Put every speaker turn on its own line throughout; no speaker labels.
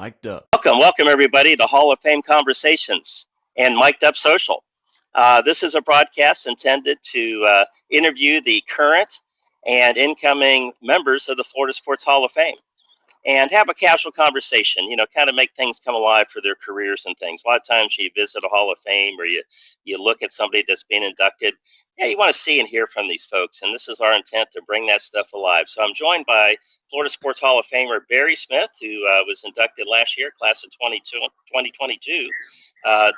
Mic'd up.
Welcome everybody to Hall of Fame Conversations and Mic'd Up Social. This is a broadcast intended to interview the current and incoming members of the Florida Sports Hall of Fame and have a casual conversation, kind of make things come alive for their careers and things. A lot of times you visit a Hall of Fame or you look at somebody that's being inducted. Yeah, you want to see and hear from these folks, and this is our intent to bring that stuff alive. So I'm joined by Florida Sports Hall of Famer Barry Smith, who was inducted last year, class of 2022,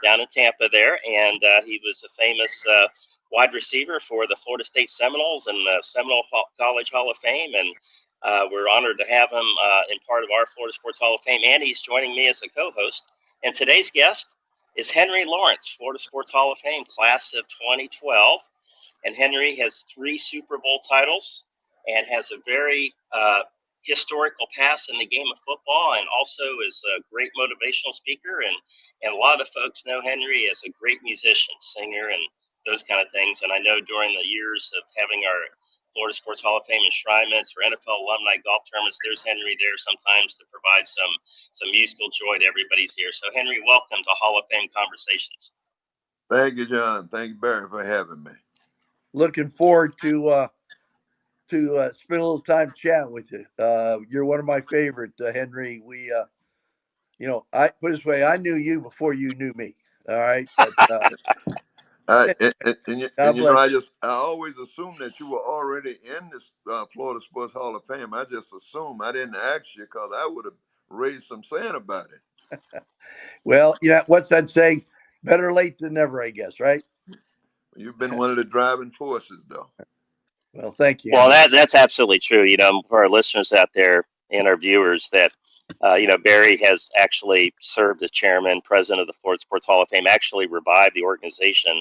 down in Tampa there, and he was a famous wide receiver for the Florida State Seminoles and the Seminole College Hall of Fame, and we're honored to have him in part of our Florida Sports Hall of Fame, and he's joining me as a co-host. And today's guest is Henry Lawrence, Florida Sports Hall of Fame, class of 2012. And Henry has 3 Super Bowl titles and has a very historical past in the game of football, and also is a great motivational speaker. And a lot of folks know Henry as a great musician, singer, and those kind of things. And I know during the years of having our Florida Sports Hall of Fame enshrinements or NFL alumni golf tournaments, there's Henry there sometimes to provide some musical joy to everybody's here. So Henry, welcome to Hall of Fame Conversations.
Thank you, John. Thank you, Barry, for having me.
Looking forward to spend a little time chatting with you. You're one of my favorite, Henry. We, I put it this way, I knew you before you knew me. All right, but
I always assumed that you were already in this Florida Sports Hall of Fame. I just assumed. I didn't ask you because I would have raised some sand about it.
Well, what's that saying? Better late than never, I guess, right?
You've been one of the driving forces, though.
Well, thank you.
Well, that's absolutely true. For our listeners out there and our viewers, that Barry has actually served as chairman, president of the Florida Sports Hall of Fame. Actually, revived the organization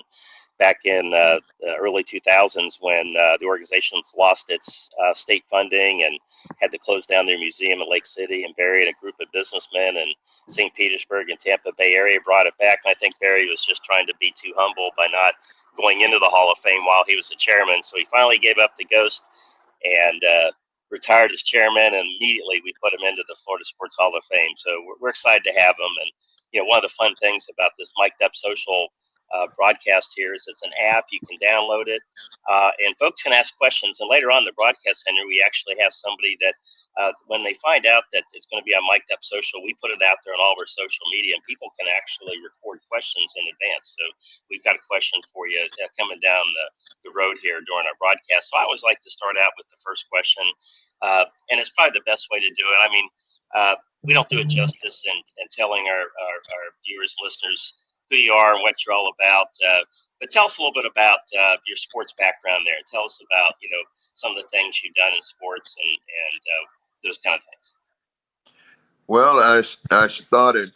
back in the early 2000s when the organization's lost its state funding and had to close down their museum in Lake City. And Barry and a group of businessmen in St. Petersburg and Tampa Bay area brought it back. And I think Barry was just trying to be too humble by not going into the Hall of Fame while he was the chairman. So he finally gave up the ghost and retired as chairman, and immediately we put him into the Florida Sports Hall of Fame. So we're excited to have him. And one of the fun things about this Mic'd Up Social broadcast here is it's an app. You can download it, and folks can ask questions. And later on in the broadcast, Henry, we actually have somebody that when they find out that it's going to be on Mic'd Up Social, we put it out there on all of our social media, and people can actually record questions in advance. So we've got a question for you coming down the road here during our broadcast. So I always like to start out with the first question, and it's probably the best way to do it. I mean, we don't do it justice in telling our viewers, listeners, who you are and what you're all about. But tell us a little bit about your sports background there. Tell us about, some of the things you've done in sports and those kind of things.
Well, I started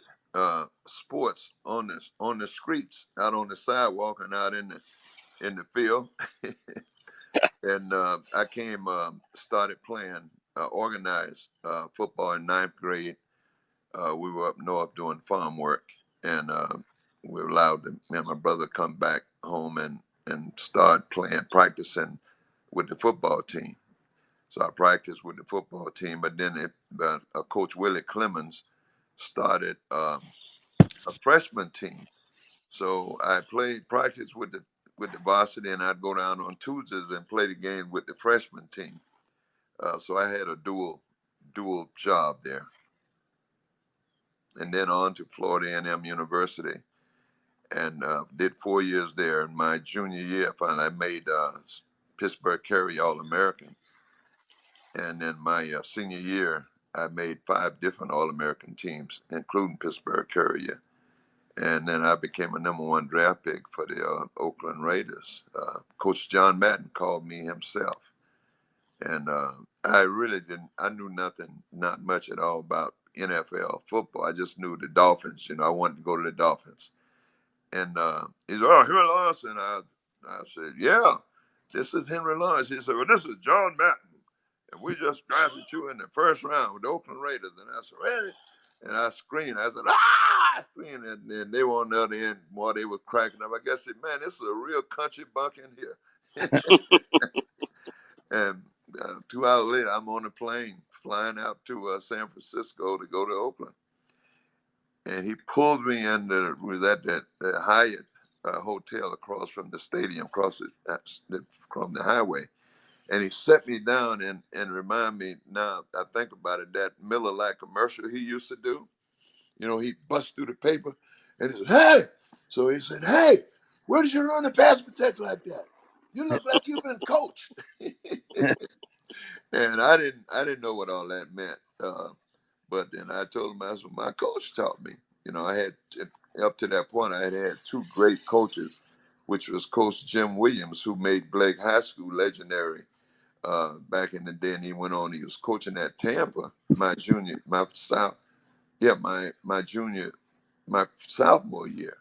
sports on the streets, out on the sidewalk and out in the field. And I started playing organized football in 9th grade. We were up north doing farm work, and we were allowed to, me and my brother, come back home and start practicing with the football team. So I practiced with the football team, but then Coach Willie Clemens started a freshman team. So I practice with the varsity, and I'd go down on Tuesdays and play the games with the freshman team. So I had a dual job there. And then on to Florida A&M University, and did 4 years there. In my junior year, finally I made Pittsburgh Carry All-American. And then my senior year, I made 5 different All-American teams, including Pittsburgh Courier. And then I became a #1 draft pick for the Oakland Raiders. Coach John Madden called me himself. And I knew not much at all about NFL football. I just knew the Dolphins. I wanted to go to the Dolphins. And he said, "Oh, Henry Lawrence." And I said, "Yeah, this is Henry Lawrence." He said, "Well, this is John Madden. And we just drafted you in the first round with the Oakland Raiders." And I said, "Really?" And I screamed. I said, "Ah!" I screamed. And then they were on the other end while they were cracking up. I guess, man, this is a real country buck in here. And 2 hours later, I'm on a plane flying out to San Francisco to go to Oakland. and he pulled me in. We was at that Hyatt hotel across from the stadium, from the highway, and he set me down and remind me. Now I think about it, that Miller Lite commercial he used to do. You know, he bust through the paper, and he said, "Hey!" So he said, "Hey, where did you learn to pass protect like that? You look like you've been coached." And I didn't know what all that meant. But then I told him that's what my coach taught me. You know, I had up to that point I had two great coaches, which was Coach Jim Williams, who made Blake High School legendary back in the day, and he went on. He was coaching at Tampa my sophomore year,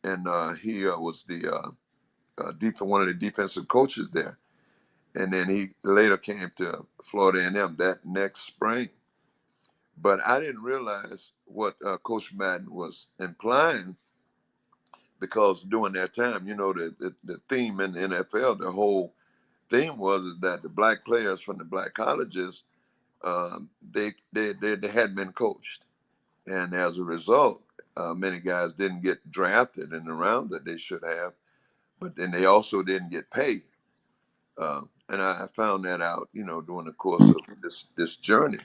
and he was the one of the defensive coaches there. And then he later came to Florida A&M that next spring. But I didn't realize what Coach Madden was implying, because during that time, you know, the theme in the NFL, the whole theme was that the black players from the black colleges, they hadn't been coached, and as a result, many guys didn't get drafted in the round that they should have, but then they also didn't get paid. And I found that out, you know, during the course of this journey.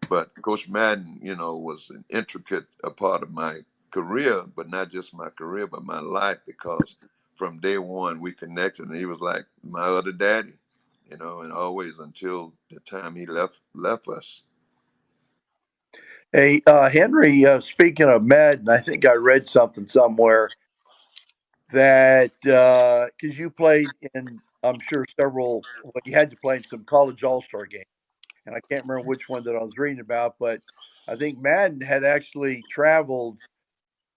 But Coach Madden, you know, was an intricate a part of my career, but not just my career, but my life, because from day one we connected, and he was like my other daddy, you know, and always until the time he left us.
Hey, Henry, speaking of Madden, I think I read something somewhere that because you played in, I'm sure, well, you had to play in some college all-star games, and I can't remember which one that I was reading about, but I think Madden had actually traveled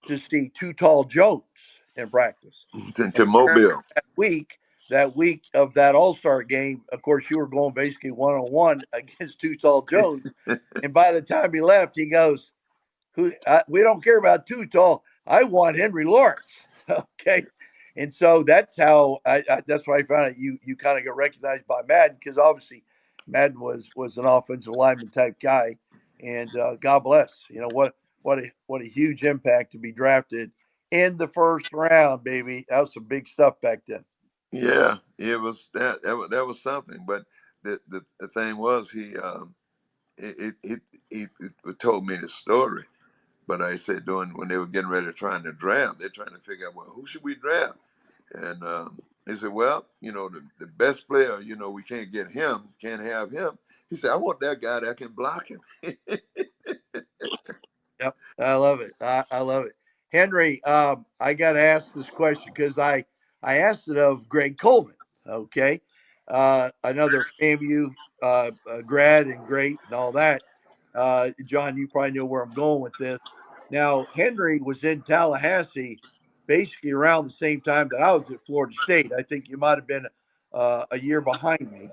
to see Too Tall Jones in practice. And
To Mobile.
that week of that all-star game, of course, you were going basically one-on-one against Too Tall Jones. And by the time he left, he goes, we don't care about Too Tall. I want Henry Lawrence. Okay. And so that's how that's why I found out you kind of got recognized by Madden, because obviously Madden was an offensive lineman type guy, and God bless, you know, what a huge impact to be drafted in the first round, baby. That was some big stuff back then.
Yeah, it was that was something. But the thing was, he told me the story. But I said, during when they were getting ready to trying to draft, they're trying to figure out, well, who should we draft? And he said, well, you know, the best player, you know, we can't get him, can't have him. He said, I want that guy that can block him.
Yep, I love it. I love it, Henry. I got to ask this question because I asked it of Greg Coleman. Okay, another FAMU grad and great and all that. John, you probably know where I'm going with this. Now, Henry was in Tallahassee basically around the same time that I was at Florida State. I think you might have been a year behind me,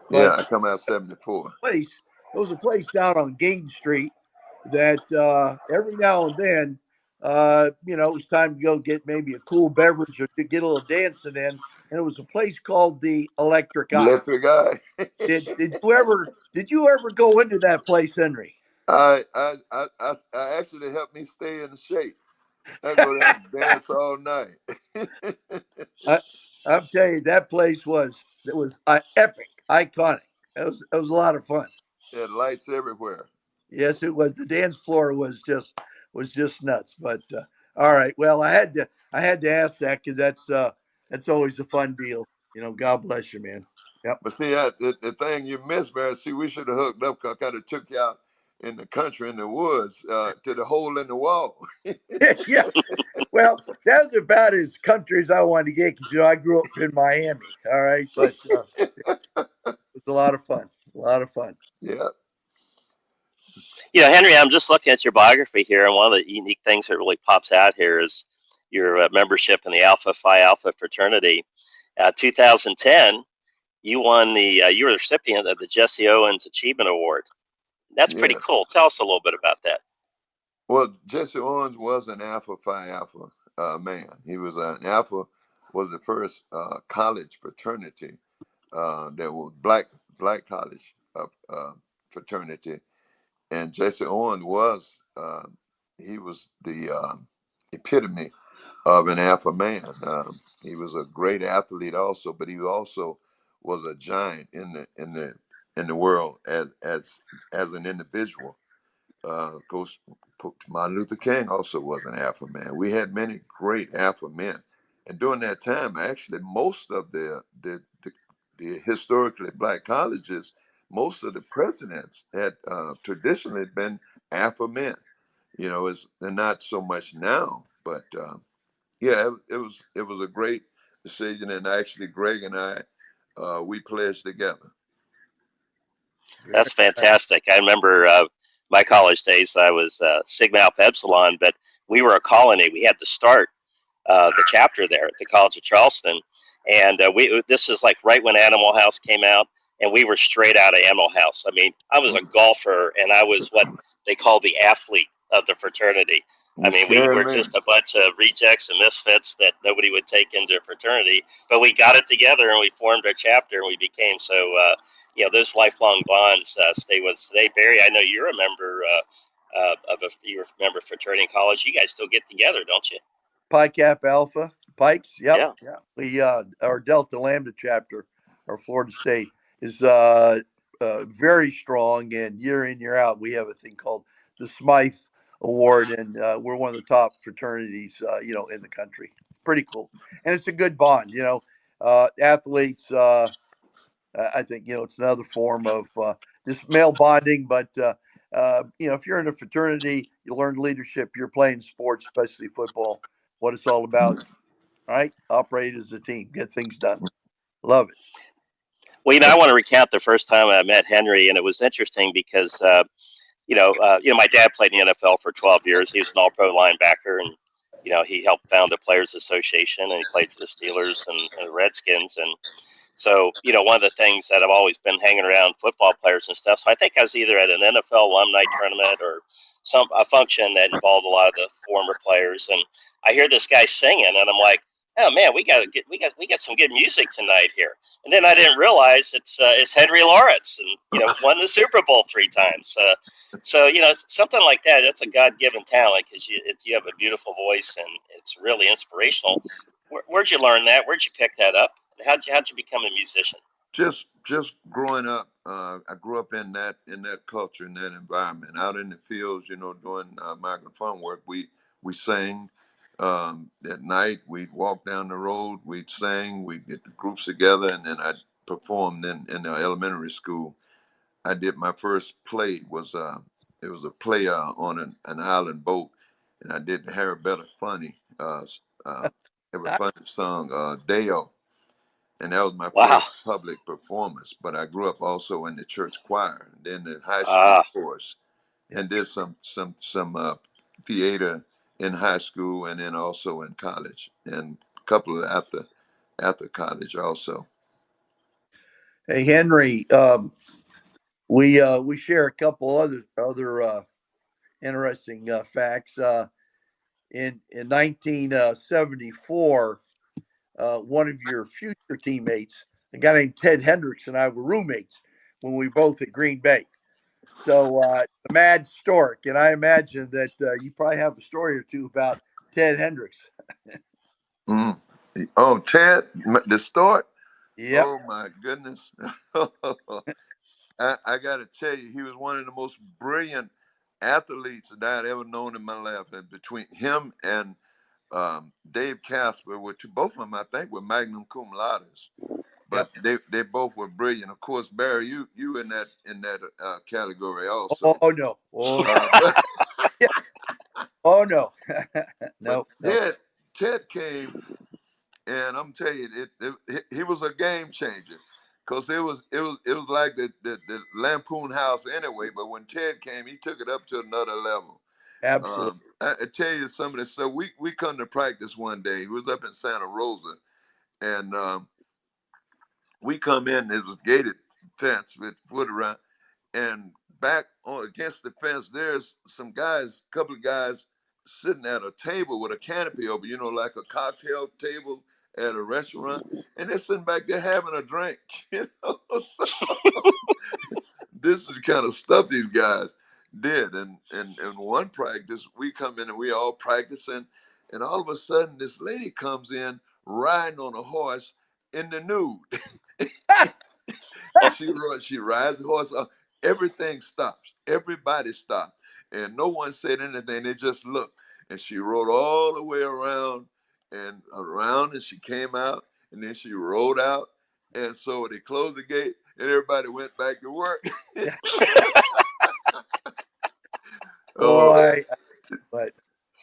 Yeah,
but
I come out 74.
place. There was a place down on Gain Street that every now and then, it was time to go get maybe a cool beverage or to get a little dancing in. And it was a place called the Electric Eye.
Electric guy.
Did you ever go into that place, Henry?
I actually helped me stay in shape. I go there and dance all night.
I, I'm telling you, that place was epic, iconic. It was a lot of fun.
Had lights everywhere.
Yes, it was. The dance floor was just nuts. But all right, well, I had to ask that because that's always a fun deal. God bless you, man. Yep.
But see, the thing you missed, Barry, see, we should have hooked up. 'Cause I kind of took you out in the country, in the woods, to the hole in the wall.
Yeah. Well, that was about as country as I wanted to get because I grew up in Miami. All right, but it was a lot of fun. A lot of fun.
Yeah,
Henry, I'm just looking at your biography here, and one of the unique things that really pops out here is your membership in the Alpha Phi Alpha fraternity. 2010, you were the recipient of the Jesse Owens Achievement Award. That's pretty
yes.
cool. Tell us a little bit about that.
Well, Jesse Owens was an Alpha Phi Alpha man. He was an Alpha, was the first college fraternity that was black college fraternity, and Jesse Owens was he was the epitome of an alpha man. He was a great athlete also, but he also was a giant in the world as an individual. Of course, Martin Luther King also was an alpha man. We had many great alpha men, and during that time, actually, most of the historically black colleges, most of the presidents had traditionally been alpha men. You know, it's not so much now, but yeah, it was a great decision, and actually, Greg and I, we pledged together.
Very
That's
nice.
fantastic. I remember my college days. I was Sigma Alpha Epsilon, but we were a colony. We had to start the chapter there at the College of Charleston, and we this is like right when Animal House came out, and we were straight out of Animal House. I mean, I was a golfer, and I was what they call the athlete of the fraternity. I
You
mean, we
scared
were
me.
just a bunch of rejects and misfits that nobody would take into a fraternity. But we got it together, and we formed our chapter, and we became so. Those lifelong bonds stay with us today. Barry, I know you're a member you remember fraternity in college. You guys still get together, don't you?
Pi Cap Alpha, Pikes. Yep.
Yeah.
Yeah. We our Delta Lambda chapter, our Florida State is very strong, and year in year out we have a thing called the Smythe Award, and we're one of the top fraternities, in the country. Pretty cool, and it's a good bond. Athletes. I think it's another form of just male bonding, but if you're in a fraternity, you learn leadership. You're playing sports, especially football. What it's all about, right? Operate as a team, get things done. Love it.
Well, I
That's
want to recount the first time I met Henry, and it was interesting because my dad played in the NFL for 12 years. He was an All-Pro linebacker, and he helped found the Players Association, and he played for the Steelers and the Redskins, and so, one of the things that I've always been hanging around football players and stuff. So I think I was either at an NFL alumni tournament or a function that involved a lot of the former players. And I hear this guy singing, and I'm like, oh man, we got some good music tonight here. And then I didn't realize it's Henry Lawrence, and won the Super Bowl 3 times. So something like that. That's a God given talent because you have a beautiful voice and it's really inspirational. Where'd you learn that? Where'd you pick that up? How'd you become a musician?
Just growing up, I grew up in that culture, in that environment, out in the fields. Doing migrant farm work. We sang at night. We'd walk down the road. We'd sing. We'd get the groups together, and then I'd perform. In the elementary school, I did my first play. It was a play on an island boat, and I did the Harry Better Funny. Every funny song, Dale, and that was my
Wow.
first public performance. But I grew up also in the church choir, and then the high school
Ah,
chorus,
yeah.
and did some theater in high school, and then also in college, and a couple of after college also.
Hey Henry, we share a couple other interesting facts. In 1974, one of your future teammates, a guy named Ted Hendricks, and I were roommates when we both at Green Bay. So the Mad Stork, and I imagine that you probably have a story or two about Ted Hendricks.
Mm. Oh, Ted, the start.
Yep,
Oh my goodness. I got to tell you, he was one of the most brilliant athletes that I had ever known in my life. And between him and Dave Casper, which both of them I think were magnum cum laudes, but
yep.
they both were brilliant. Of course, Barry, you in that category also.
Oh no, oh no,
But
yeah. Oh no,
but
no, no.
Ted came, and I'm telling you, he was a game changer. Cause it was like the Lampoon House anyway, but when Ted came, he took it up to another level.
Absolutely,
I tell you some of this stuff. We come to practice one day. He was up in Santa Rosa, and we come in. It was gated fence with wood around, and back on against the fence, there's some guys, a couple of guys sitting at a table with a canopy over, like a cocktail table at a restaurant, and they're sitting back there having a drink. So this is the kind of stuff these guys. did. And in one practice, we come in and we all practicing, and all of a sudden, this lady comes in riding on a horse in the nude. She rides the horse up. Everything stops. Everybody stopped, and no one said anything. They just looked, and she rode all the way around and around, and she came out, and then she rode out, and so they closed the gate, and everybody went back to work. Oh,
Boy, but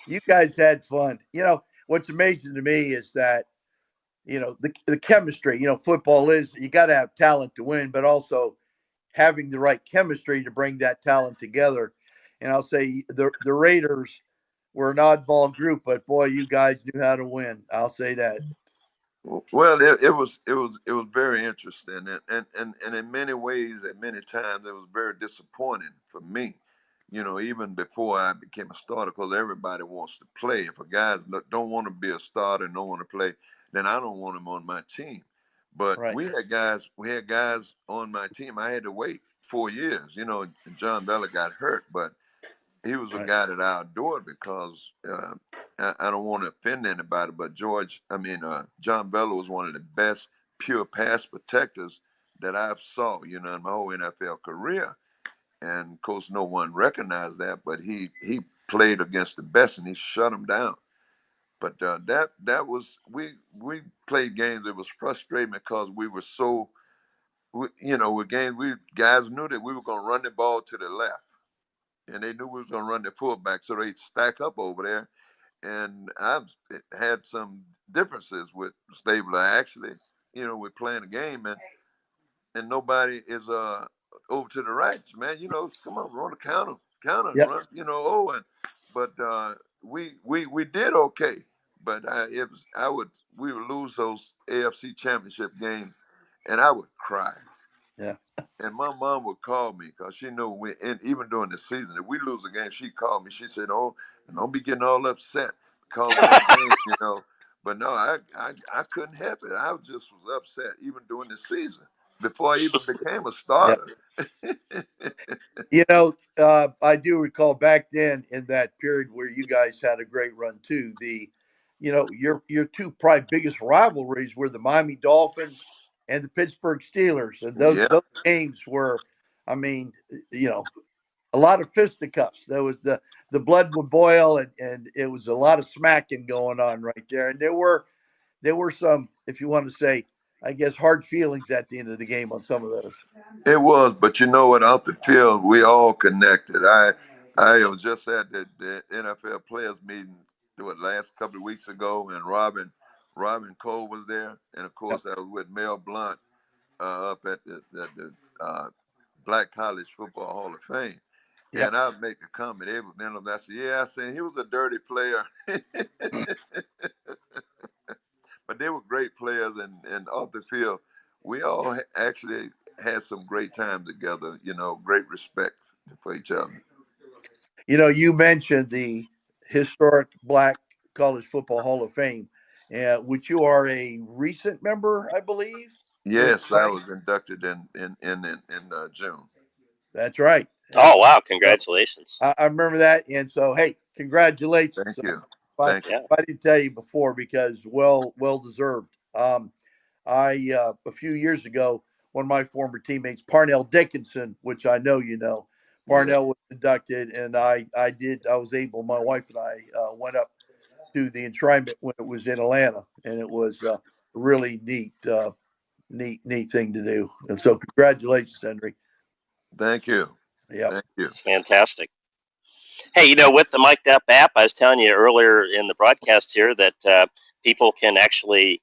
you guys had fun. What's amazing to me is that, the chemistry, football is, you got to have talent to win, but also having the right chemistry to bring that talent together. And I'll say the Raiders were an oddball group, but boy, you guys knew how to win. I'll say that.
well, it was very interesting, and in many ways, at many times, it was very disappointing for me. Even before I became a starter, because everybody wants to play. If a guy don't want to be a starter and don't want to play, then I don't want him on my team. But
Right.
we had guys on my team. I had to wait 4 years. And John Bella got hurt, but he was a
Right.
guy that I adored because I don't want to offend anybody, but John Bella was one of the best pure pass protectors that I've saw, in my whole NFL career. And of course, no one recognized that, but he played against the best and he shut them down. But that was we played games that was frustrating because we were so with games we guys knew that we were going to run the ball to the left and they knew we was going to run the fullback, so they'd stack up over there. And I've had some differences with Stabler actually, with playing the game, and nobody is over to the right, man. Come on, run the counter,
Yep.
run, but we did okay. But we would lose those AFC Championship games, and I would cry.
Yeah.
And my mom would call me because she knew and even during the season, if we lose a game, she'd call me. She said, "Oh, don't be getting all upset because of that game." But no, I couldn't help it. I just was upset even during the season before I even became a
Yep.
starter.
I do recall back then in that period where you guys had a great run too. Your two probably biggest rivalries were the Miami Dolphins and the Pittsburgh Steelers, and those
Yeah,
those games were, I mean, a lot of fisticuffs. There was the blood would boil, and it was a lot of smacking going on right there. And there were some, if you want to say, I guess, hard feelings at the end of the game on some of those.
it was. But you know what? Out the field, we all connected. I was just at the NFL players meeting last couple of weeks ago, and Robin Cole was there, and of
Yep.
course I was with Mel Blunt up at the Black College Football Hall of Fame.
Yep.
And I would make a comment. I said, yeah, I said he was a dirty player. But they were great players, and off the field, we all actually had some great time together, great respect for each other.
You mentioned the historic Black College Football Hall of Fame, which you are a recent member, I believe. Is
Yes, I
right?
was inducted in June.
That's right.
Oh, wow.
So
Congratulations.
I remember that, and so hey, congratulations.
Thank you.
If
Thank you.
Yeah.
I didn't tell you before, because well deserved. I A few years ago, one of my former teammates, Parnell Dickinson, which I know you know,
Yeah.
Parnell was inducted, and I was able. My wife and I went up to the enshrinement when it was in Atlanta, and it was a really neat thing to do. And so, congratulations, Henry.
Thank you.
Yep.
Thank you.
It's fantastic. Hey, with the Mic'd Up app, I was telling you earlier in the broadcast here that people can actually,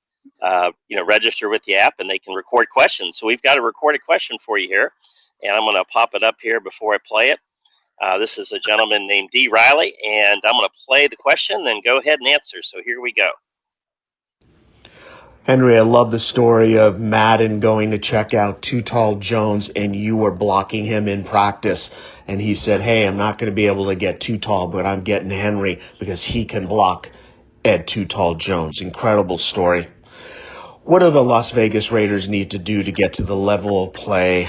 register with the app and they can record questions. So we've got a recorded question for you here, and I'm going to pop it up here before I play it. This is a gentleman named D. Riley, and I'm going to play the question, then go ahead and answer. So here we go.
Henry, I love the story of Madden going to check out Too Tall Jones and you were blocking him in practice. And he said, hey, I'm not going to be able to get Too Tall, but I'm getting Henry because he can block Ed Too Tall Jones. Incredible story. What do the Las Vegas Raiders need to do to get to the level of play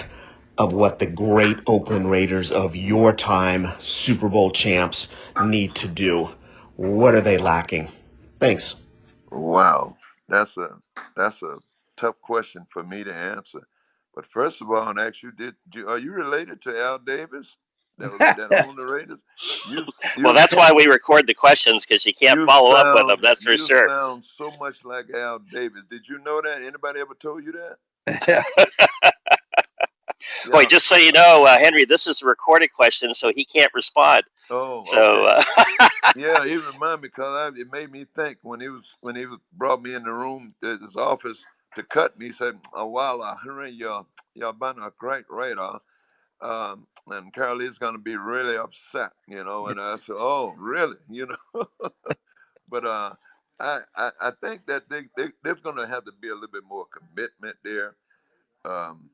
of what the great Oakland Raiders of your time, Super Bowl champs, need to do? What are they lacking? Thanks.
Wow, that's a that's a tough question for me to answer. But first of all, and ask you, are you related to Al Davis that owned the Raiders? You
Well,
you
that's why we record the questions, because you can't follow up with them. That's for
you
sure.
sound so much like Al Davis. Did you know that? Anybody ever told you that?
Wait,
Yeah.
just so you know, Henry, this is a recorded question, so he can't respond.
Oh,
So,
okay. Yeah, he reminded me because it made me think when he was brought me in the room at his office to cut me. He said, "Oh, wow, Henry, you're been a great Raider, and Carolina's going to be really upset, you know." And I said, "Oh, really?" You know. But I think that there's going to have to be a little bit more commitment there, um,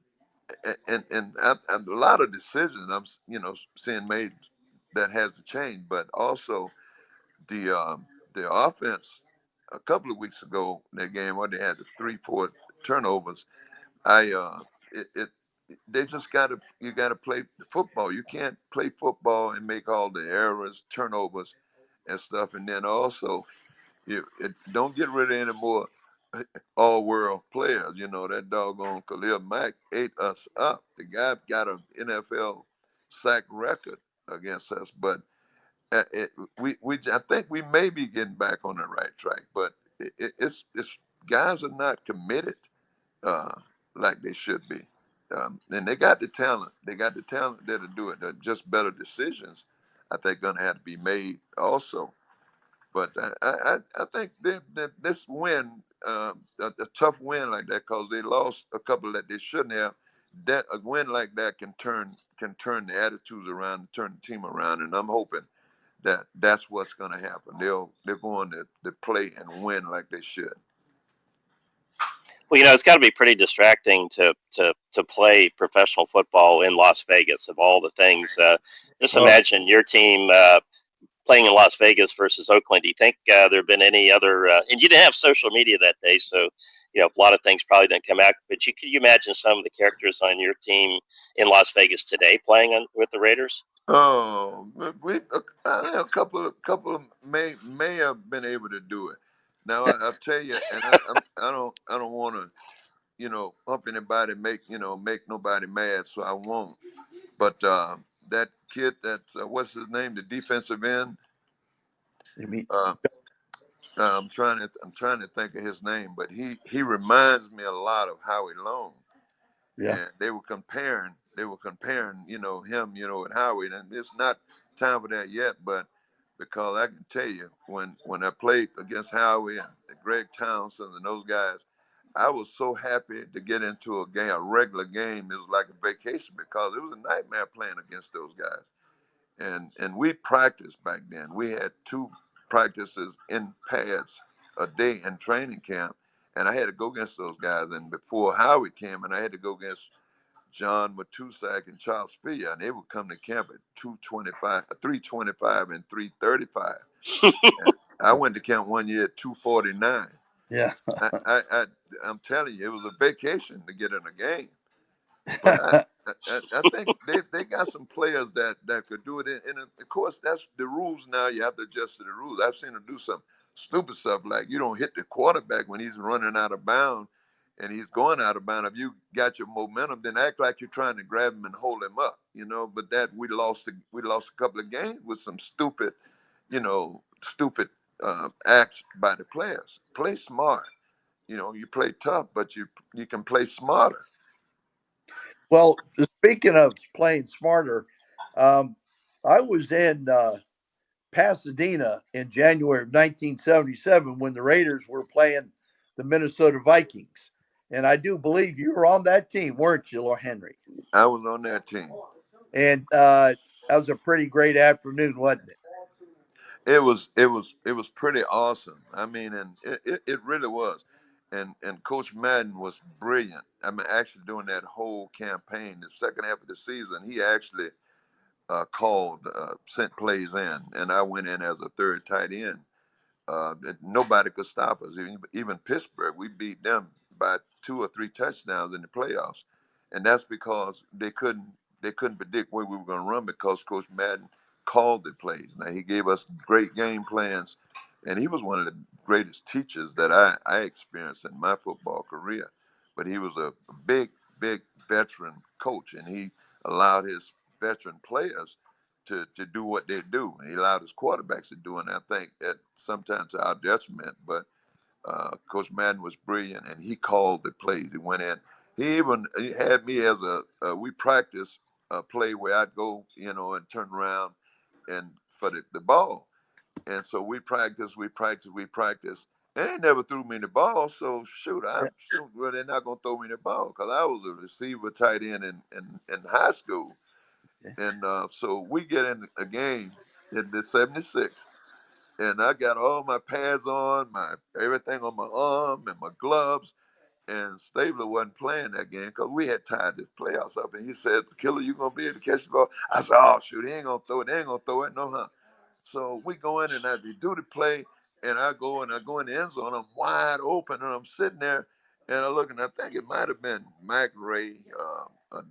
and a lot of decisions seeing made that has to change, but also the offense a couple of weeks ago in that game where they had the 3-4 turnovers. I they just you gotta play the football. You can't play football and make all the errors, turnovers, and stuff. And then also don't get rid of any more all world players. You know that doggone Khalil Mack ate us up. The guy got an NFL sack record against us, but it, I think we may be getting back on the right track, but it's guys are not committed uh, like they should be, and they got the talent. They got the talent there to do it. Just better decisions, I think, gonna have to be made also. But I think that this win, a tough win like that, because they lost a couple that they shouldn't have. That a win like that can turn the attitudes around, and turn the team around, and I'm hoping that's what's going to happen. They're going to play and win like they should.
well, it's got to be pretty distracting to play professional football in Las Vegas, of all the things. Just
Oh,
imagine your team playing in Las Vegas versus Oakland. Do you think there have been any other? And you didn't have social media that day, so a lot of things probably didn't come out. But could you imagine some of the characters on your team in Las Vegas today playing with the Raiders?
Oh, I think a couple of may have been able to do it. Now I'll tell you, and I don't want to hump anybody, make nobody mad, so I won't. But that kid, what's his name, the defensive end.
you mean,
Uh, I'm trying to think of his name, but he reminds me a lot of Howie Long,
yeah.
and they were comparing him with Howie, and it's not time for that yet, but because I can tell you when I played against Howie and Greg Townsend and those guys, I was so happy to get into a regular game. It was like a vacation because it was a nightmare playing against those guys. And we practiced back then. We had 2 practices in pads a day in training camp, and I had to go against those guys. And before Howie came, and I had to go against John Matusak and Charles Filia, and they would come to camp at 225, 325, and 335. And I went to camp one year at 249.
Yeah.
I, I, I I'm telling you, it was a vacation to get in a game. But I think they got some players that could do it. And of course, that's the rules now. You have to adjust to the rules. I've seen them do some stupid stuff like you don't hit the quarterback when he's running out of bounds and he's going out of bounds. If you got your momentum, then act like you're trying to grab him and hold him up. But that we lost a couple of games with some stupid acts by the players. Play smart. You play tough, but you can play smarter.
Well, speaking of playing smarter, um, I was in Pasadena in January of 1977 when the Raiders were playing the Minnesota Vikings. And I do believe you were on that team, weren't you, Lord Henry?
I was on that team.
And that was a pretty great afternoon, wasn't it?
It was pretty awesome. I mean, and it really was. And Coach Madden was brilliant. I mean, actually doing that whole campaign, the second half of the season, he actually sent plays in, and I went in as a third tight end. Nobody could stop us. Even Pittsburgh, we beat them by 2 or 3 touchdowns in the playoffs. and that's because they couldn't predict where we were going to run because Coach Madden called the plays. Now he gave us great game plans, and he was one of the greatest teachers that I experienced in my football career. But he was a big veteran coach, and he allowed his veteran players to do what they do. And he allowed his quarterbacks to do, and I think that sometimes to our detriment. But Coach Madden was brilliant, and he called the plays. He went in. He had me as we practiced a play where I'd go, and turn around and for the ball. And so we practiced. And they never threw me the ball. So shoot, well, they're not gonna throw me the ball because I was a receiver tight end in high school. And so we get in a game in the '76, and I got all my pads on, my everything on my arm and my gloves. And Stabler wasn't playing that game because we had tied the playoffs up. And he said, "Killer, you gonna be able to catch the ball?" I said, "Oh shoot, he ain't gonna throw it. They ain't gonna throw it, no huh." So we go in and we do the play, and I go in the end zone. I'm wide open, and I'm sitting there, and I look, and I think it might have been Mike Ray,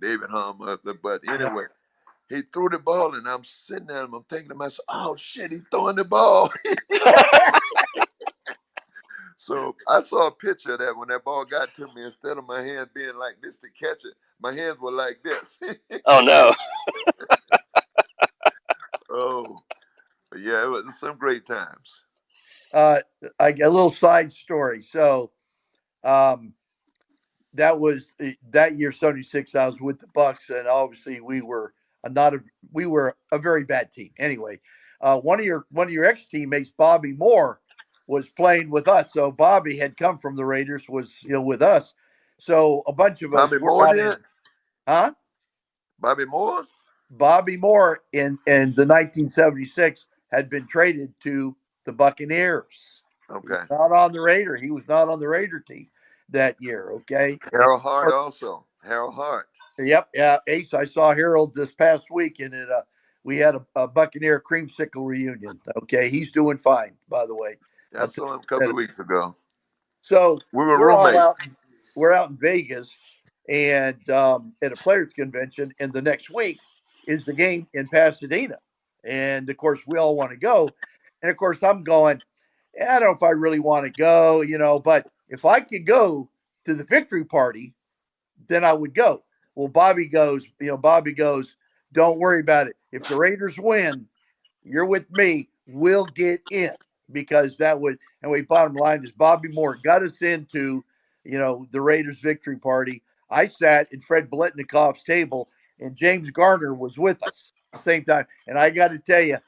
David Hum, but anyway, he threw the ball, and I'm sitting there, and I'm thinking to myself, "Oh shit, he's throwing the ball." So I saw a picture of that when that ball got to me. Instead of my hand being like this to catch it, my hands were like this.
Oh no.
Oh, but yeah, it was some great times.
I a little side story. So um, that was that year '76. I was with the Bucks, and obviously we were a very bad team. Anyway, one of your ex teammates, Bobby Moore, was playing with us. So Bobby had come from the Raiders, was with us. So a bunch of us
Bobby
were
Moore
out
did.
in, huh?
Bobby Moore.
Bobby Moore in the 1976 had been traded to the Buccaneers. He was
Okay.
not on the Raider. He was not on the Raider team that year. Okay. And,
Harold Hart also. Harold Hart.
yep. Yeah. Ace. I saw Harold this past week, and we had a Buccaneer creamsicle reunion. Okay. He's doing fine, by the way.
I
I'll tell
saw him a
you
couple
that.
of weeks ago.
So
We were roommates.
we're out in Vegas, and at a players convention, and the next week is the game in Pasadena, and of course we all want to go, and of course I'm going. I don't know if I really want to go, but if I could go to the victory party, then I would go. Well, Bobby goes, don't worry about it. If the Raiders win, you're with me. We'll get in because that would. Anyway, bottom line is Bobby Moore got us into, the Raiders victory party. I sat at Fred Biletnikoff's table, and James Garner was with us at the same time. And I got to tell you,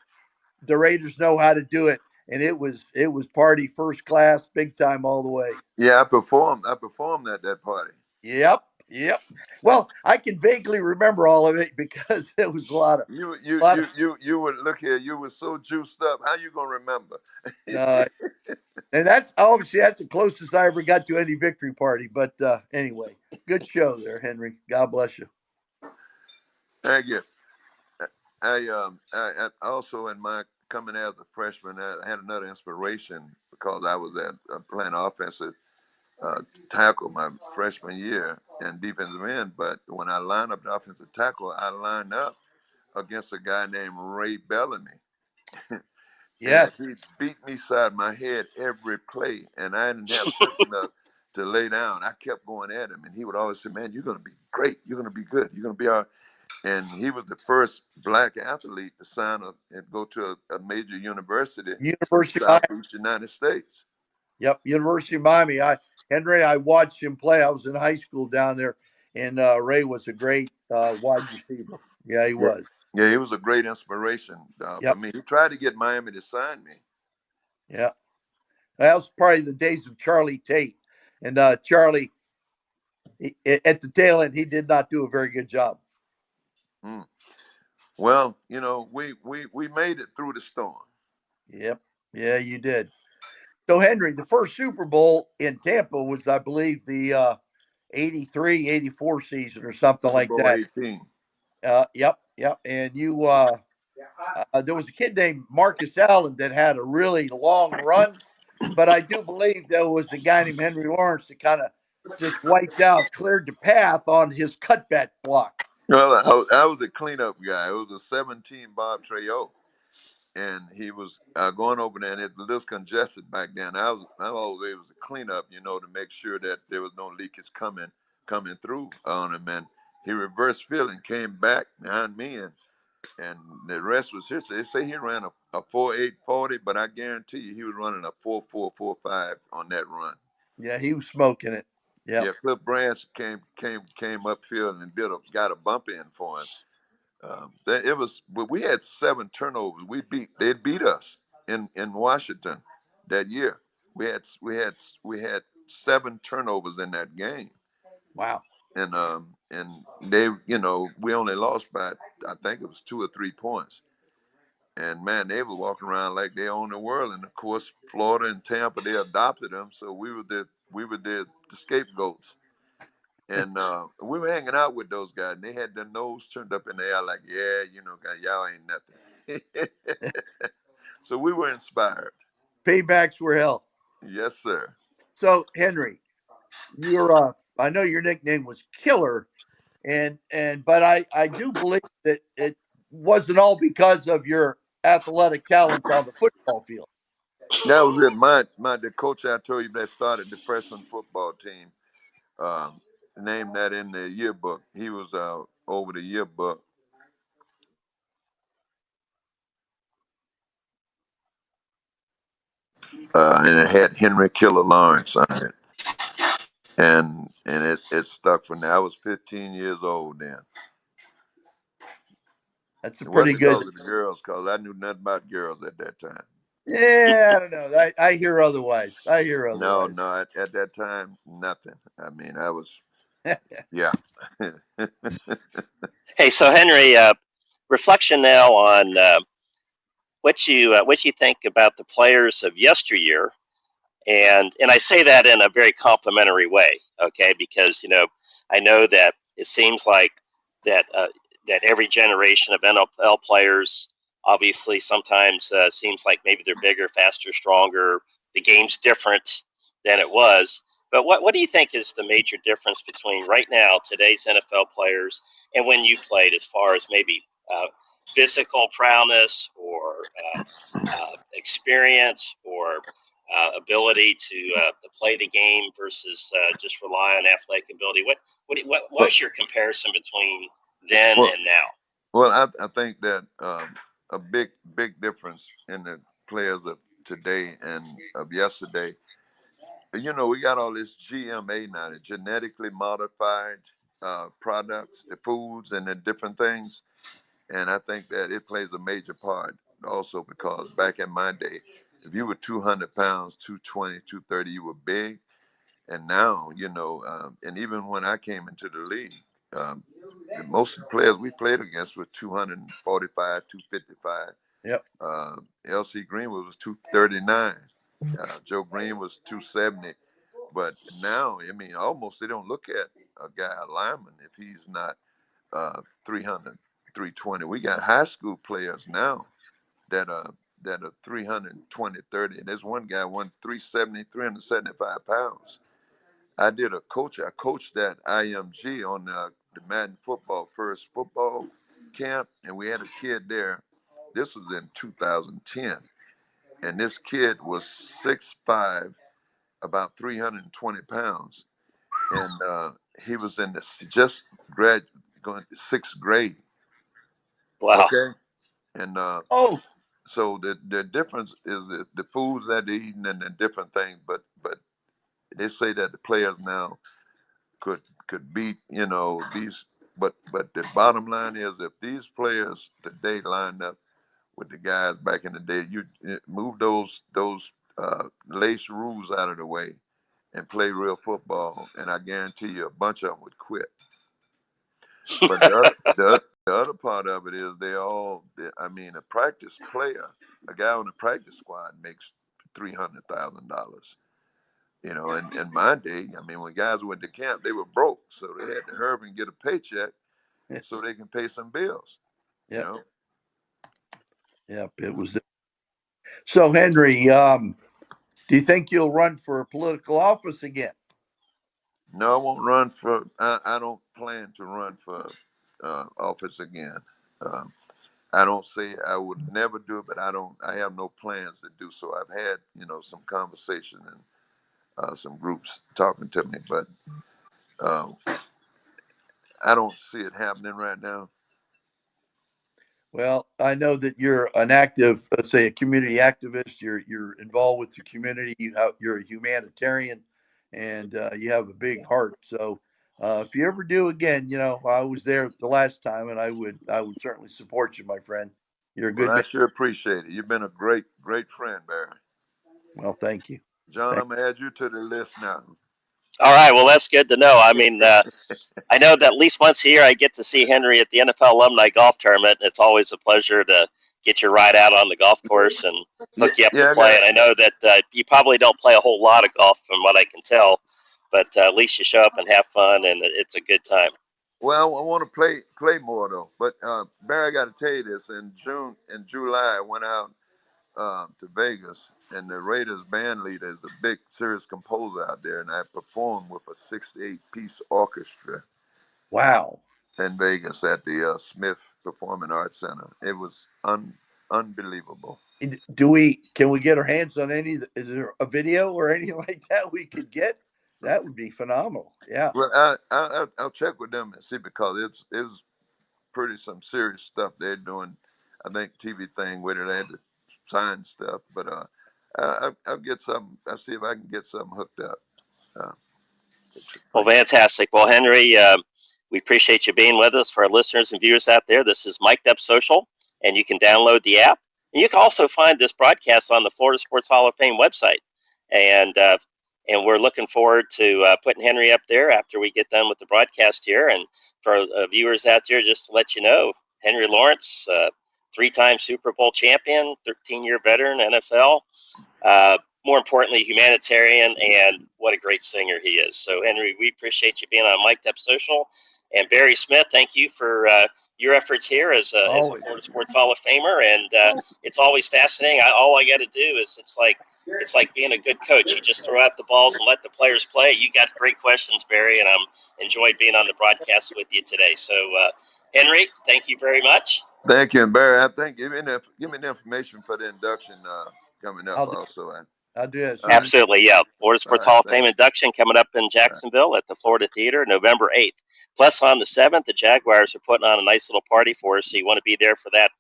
the Raiders know how to do it, and it was party first class, big time all the way.
Yeah, I performed. I performed at that party.
Yep, yep. Well, I can vaguely remember all of it because it was a lot of,
You you
lot
you
of.
you you would look here. You were so juiced up. How you gonna remember?
Uh, And that's obviously that's the closest I ever got to any victory party. But anyway, good show there, Henry. God bless you.
Thank you. I also in my coming as a freshman, I had another inspiration because I was at playing offensive tackle my freshman year and defensive end. But when I lined up the offensive tackle, I lined up against a guy named Ray Bellamy. And
Yes,
he beat me side my head every play, and I didn't have sense enough to lay down. I kept going at him, and he would always say, "Man, you're gonna be great. You're gonna be good. You're gonna be all right." And he was the first black athlete to sign up and go to a major university in the
University of Miami.
Southeast United States.
Yep, University of Miami. I watched him play. I was in high school down there, and Ray was a great wide receiver. Yeah, he
Yeah,
was.
yeah, he was a great inspiration for
Yep,
me. He tried to get Miami to sign me.
yeah. That was probably the days of Charlie Tate, and Charlie at the tail end he did not do a very good job.
Mm. Well, we made it through the storm.
Yep, yeah, you did. So, Henry, the first Super Bowl in Tampa was, I believe, the 83, 84 season or something
Super
like
Bowl
that.
18.
Yep, yep. And there was a kid named Marcus Allen that had a really long run, but I do believe there was a guy named Henry Lawrence that kind of just wiped out, cleared the path on his cutback block.
Well, I was a cleanup guy. It was a 17 Bob Treyo, and he was going over there, and it was a little congested back then. I always was a cleanup, to make sure that there was no leakage coming through on him. And he reversed field and came back behind me, and the rest was history. They say he ran a 4.840, but I guarantee you he was running a 4.445 on that run.
Yeah, he was smoking it. Yep.
Yeah, Cliff Branch came upfield and got a bump in for him. But we had 7 turnovers. They beat us in Washington that year. We had 7 turnovers in that game.
Wow.
And they, we only lost by, I think it was 2 or 3 points. And man, they were walking around like they own the world. And of course, Florida and Tampa, they adopted them, so we were the scapegoats. And we were hanging out with those guys, and they had their nose turned up in the air, like, yeah, guys, y'all ain't nothing. So we were inspired.
Paybacks were hell.
Yes, sir.
So Henry, I know your nickname was Killer, but I do believe that it wasn't all because of your athletic talents on the football field.
That was it. The coach I told you that started the freshman football team, named that in the yearbook. He was over the yearbook. And it had Henry Killer Lawrence on it. And it stuck from there. I was 15 years old then.
That's a
It
pretty
wasn't
good.
because of the girls, because I knew nothing about girls at that time.
Yeah, I don't know. I hear otherwise.
No, at that time, nothing. I mean, I was, yeah.
Hey, so Henry, reflection now on what you think about the players of yesteryear, and I say that in a very complimentary way, okay? Because I know that it seems like that that every generation of NFL players obviously sometimes seems like maybe they're bigger, faster, stronger. The game's different than it was. But what do you think is the major difference between right now today's NFL players and when you played, as far as maybe physical prowess or experience or ability to play the game versus just rely on athletic ability? What was your comparison between then
well,
and now?
well, I think that a big difference in the players of today and of yesterday. We got all this GMA now, the genetically modified products, the foods, and the different things. And I think that it plays a major part also, because back in my day, if you were 200 pounds, 220, 230, you were big. And now, and even when I came into the league, um, most of the players we played against were 245, 255.
Yep.
LC Greenwood was 239. Joe Green was 270. But now, I mean, almost they don't look at a guy, a lineman, if he's not 300, 320. We got high school players now that are 320, 30. And there's one guy, 370, 375 pounds. I coached that IMG on the Madden football first football camp, and we had a kid there. This was in 2010, and this kid was 6'5", about 320 pounds, and he was in going to 6th grade.
Wow.
Okay, and
Oh,
so the difference is the foods that they're eating and the different things, but they say that the players now could beat these, but the bottom line is, if these players today lined up with the guys back in the day, you move those lace rules out of the way and play real football, and I guarantee you a bunch of them would quit. But the other part of it is I mean, a practice player, a guy on the practice squad makes $300,000. In my day, I mean, when guys went to camp, they were broke, so they had to hurry and get a paycheck so they can pay some bills.
yep. Yep. It was. So Henry, do you think you'll run for political office again?
No, I won't run for. I don't plan to run for office again. Um, I don't say I would never do it, but I don't. I have no plans to do so. I've had some conversation and some groups talking to me, but uh, I don't see it happening right now.
Well, I know that you're an active, let's say, a community activist. You're involved with the community. You're a humanitarian, and you have a big heart. So, if you ever do again, I was there the last time, and I would certainly support you, my friend. You're a
Well,
good
I
man.
sure appreciate it. You've been a great, great friend, Barry.
Well, thank you.
John,
Thank
I'm gonna add you to the list now.
All right, well, that's good to know. I mean, I know that at least once a year I get to see Henry at the NFL Alumni Golf Tournament. It's always a pleasure to get your ride out on the golf course and
Yeah,
hook you up to
yeah, I
play.
got.
And I know that you probably don't play a whole lot of golf from what I can tell, but at least you show up and have fun, and it's a good time.
Well, I want to play more though. But Barry, I got to tell you this: in July, I went out to Vegas, and the Raiders band leader is a big, serious composer out there, and I performed with a 68-piece orchestra
Wow.
in Vegas at the Smith Performing Arts Center. It was unbelievable.
Can we get our hands on any? Is there a video or anything like that we could get? That would be phenomenal. Yeah.
Well, I'll check with them and see because it's pretty some serious stuff they're doing. I think TV thing with it. They had to sign stuff, but I'll get some. I'll see if I can get something hooked up. Uh,
Well, fantastic. Well, Henry, we appreciate you being with us. For our listeners and viewers out there, this is Mic'd Up Social, and you can download the app. And you can also find this broadcast on the Florida Sports Hall of Fame website. And we're looking forward to putting Henry up there after we get done with the broadcast here. And for viewers out there, just to let you know, Henry Lawrence, three-time Super Bowl champion, 13-year veteran, NFL. More importantly, humanitarian, and what a great singer he is. So, Henry, we appreciate you being on Mic'd Up Social. And Barry Smith, thank you for your efforts here as a
Always.
Florida Sports Hall of Famer. And it's always fascinating. All I got to do is it's like being a good coach. You just throw out the balls and let the players play. You got great questions, Barry, and I'm enjoyed being on the broadcast with you today. So, Henry, thank you very much.
Thank you, and Barry. I think give me the information for the induction coming up.
I'll do,
Also,
I'll do it.
all right,
Absolutely, yeah. Florida
all
Sports
right,
Hall of
thank
Fame
you.
induction coming up in
All right.
Jacksonville at the Florida Theater, November 8th. Plus, on the 7th, the Jaguars are putting on a nice little party for us, so you want to be there for that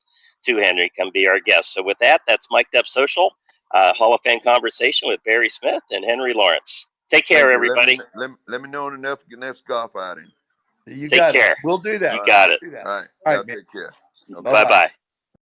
too, Henry. Come be our guest. So with that, that's Mic'd Up Social, Hall of Fame conversation with Barry Smith and Henry Lawrence. Take care,
Thank you.
everybody.
Let me know in the next golf outing.
You
Take
got it.
care.
We'll do
You
that.
All right,
got it.
Do that.
all right.
All
Y'all
right, man.
take care. Okay.
Bye bye.
Bye-bye.